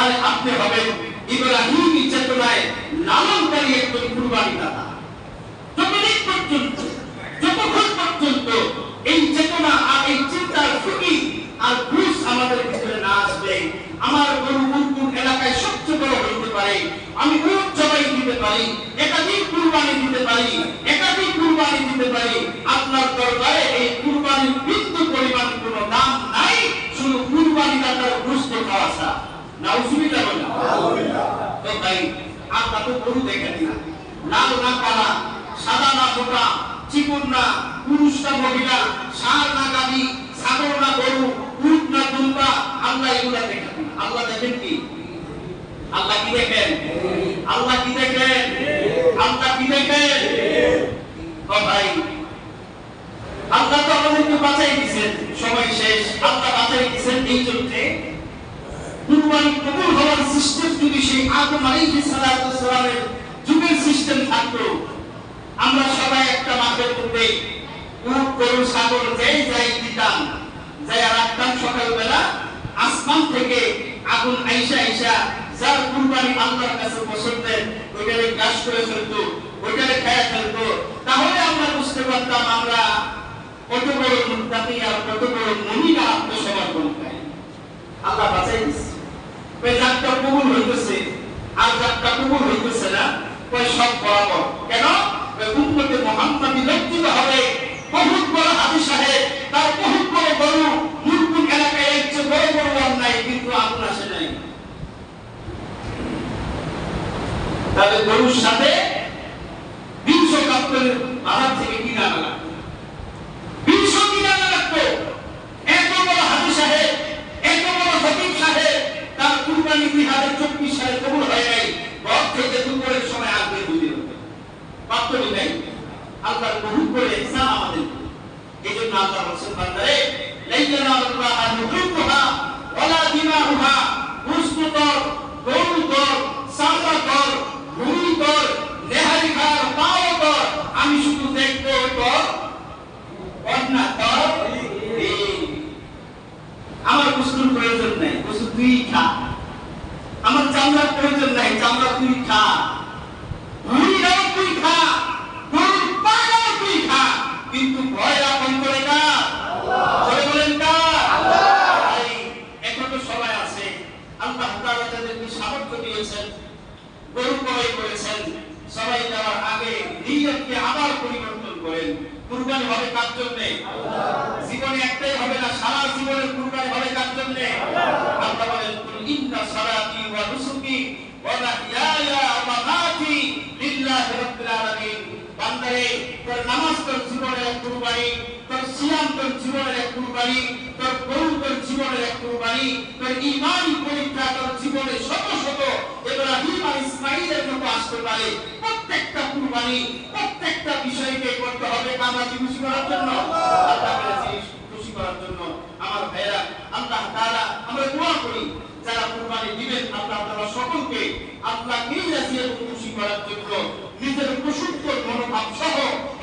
তাহলে আপনি হবেন ইব্রাহিমী চেতনায় লালনকারী একজন কুরবানি দাতা। যতক্ষণ পর্যন্ত এই চেতনা আর এই চিন্তার ফুটি আর বুঝ আমাদের ভিতরে না আসবে, আমার গরু কোন এলাকায় সবচেয়ে বড় হইতে পারে, আমি উট জবাই দিতে পারি, একাধিক কুরবানি দিতে পারি, আপনার দরবারে এই কুরবানির বিন্দু পরিমাণ কোনো দাম নাই, শুধু কুরবানি দাতার গোশত খাওয়া ছাড়া। নাউজুবিল্লাহ বলেন। তো ভাই, আমরা তো গরু দেখেছি না, লাল না কালা, সাদা না মোটা, চিকন না, পুরুষ না মহিলা, ষাঁড় না গাভী, ছাগল না গরু, উট না দুম্বা, আল্লাহ এগুলা দেখেন। আল্লাহ দেখেন কি? আল্লাহ কি দেখেন? আল্লাহ কি দেখেন? আল্লাহ কি দেখেন? ও ভাই, আল্লাহ তো আমাদেরকে বাঁচাই দিয়েছেন, সময় শেষ, আল্লাহ বাঁচাই দিয়েছেন। এই জন্য কুরবানি কবুল হওয়ার সিস্টেম যদি সেই আদম আলাইহিস সালামের যুগের সিস্টেম থাকতো, আমরা সবাই একটা মাঠের মধ্যে উট গরু ছাগল যাই দিতাম, যাই রাখতাম, সকালবেলা আসমান থেকে আগুন আইসা যার কুরবানি আল্লাহর কাছে পছন্দের ওইটারে গাছ করে ফেলতো, ওইটারে খায়া ফেলতো, তাহলে আমরা বুঝতে পারতাম আমরা কত বড় মুত্তাকি আর কত বড় মুমিনা আত্মসমর্পণ করি। আল্লাহ বাঁচাই দিচ্ছে। ওই যাত্রা কবুল হইতেছে আর যাত্রা কবুল হইতেছে না, ওই সব বরাবর। কেন? উম্মতে মুহাম্মাদি লজ্জিত হবে। বহুত বড় হাজী সাহেব, তার বহুত বড় গরু, মুরকুন এলাকায় এসছে, বড় বড় অন্যায়, কিন্তু আগুন আসে নাই। তাহলে গরুর সাথে 200 কাপ্তানের বাজার থেকে কিনা আনা, 200 কিনা আনা লাগতো। এত বড় হাজী সাহেব, এত বড় খতিব সাহেব, তার কুরবানি 2024 সালে কবুল হয় নাই। ঘর থেকে দুপুরের সময় আসবে দুদিন পাত্র নেই। আল্লাহর কবুল করে ইসলাম আমাদের। এই জন্য আল্লাহ বলেছেন, বান্দারে লাইয়ানা আল্লাহ নুকুহা ওয়ালা দিমাহুহা, উসতু কর, গরু কর, সাদা কর, ভূমি কর, নেহারি কর, পাও কর, আমি শুধু দেখবো কর, অন্না কর। আমার বস্তুর প্রয়োজন নাই, বস্তু তুই খা। আমার চামড়ার প্রয়োজন নাই, চামড়া তুই খা। ভূমিটাও তুই খা, গরুর পাটাও তুই খা, কিন্তু ভয় আপন করে কার? বলে বলেন কার? এখন তো সবাই আছে, আল্লাহ তাআলা তাদেরকে সামর্থ্য দিয়েছেন, গরু ক্রয় করেছেন। সবাই যাওয়ার আগে নিয়তকে আবার পরিবর্তন করেন। কুরবানি হবে কার জন্য? জীবনে একটাই হবে না, সারা জীবনের কুরবানি হবে কার জন্য? আল্লাহ বলেন, ইন্না সালাতি ওয়া নুসুকি ওয়া মাহইয়ায়া ওয়া মামাতি লিল্লাহি রাব্বিল আলামিন। বান্দারে, তোর নামাজ তোর জীবনের এক কুরবানি, তোর সিয়াম তোর জীবনের এক কুরবানি, তোর গরু তোর জীবনের এক কুরবানি, তোর ঈমানি পরীক্ষা তোর জীবনে শত শত ইব্রাহিম আর ইসমাঈলের মতো আসতে পারে। প্রত্যেকটা কুরবানি, প্রত্যেকটা বিষয়কে করতে হবে কামাজি খুশি করার জন্য, আল্লাহকে খুশি করার জন্য। আমার ভাইরা, আল্লাহ তাআলা আমরা দোয়া করি যারা কুরবানি দিবেন, আল্লাহ তাআলা সকলকে আল্লাহকেই রাজি এবং খুশি করার জন্য নিজের প্রশুদ্ধ মনোভাব সহ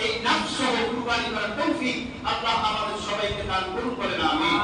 এই নাফস সহ কুরবানি করার তৌফিক আল্লাহ আমাদের সবাইকে দান করুন, বলেন আমিন।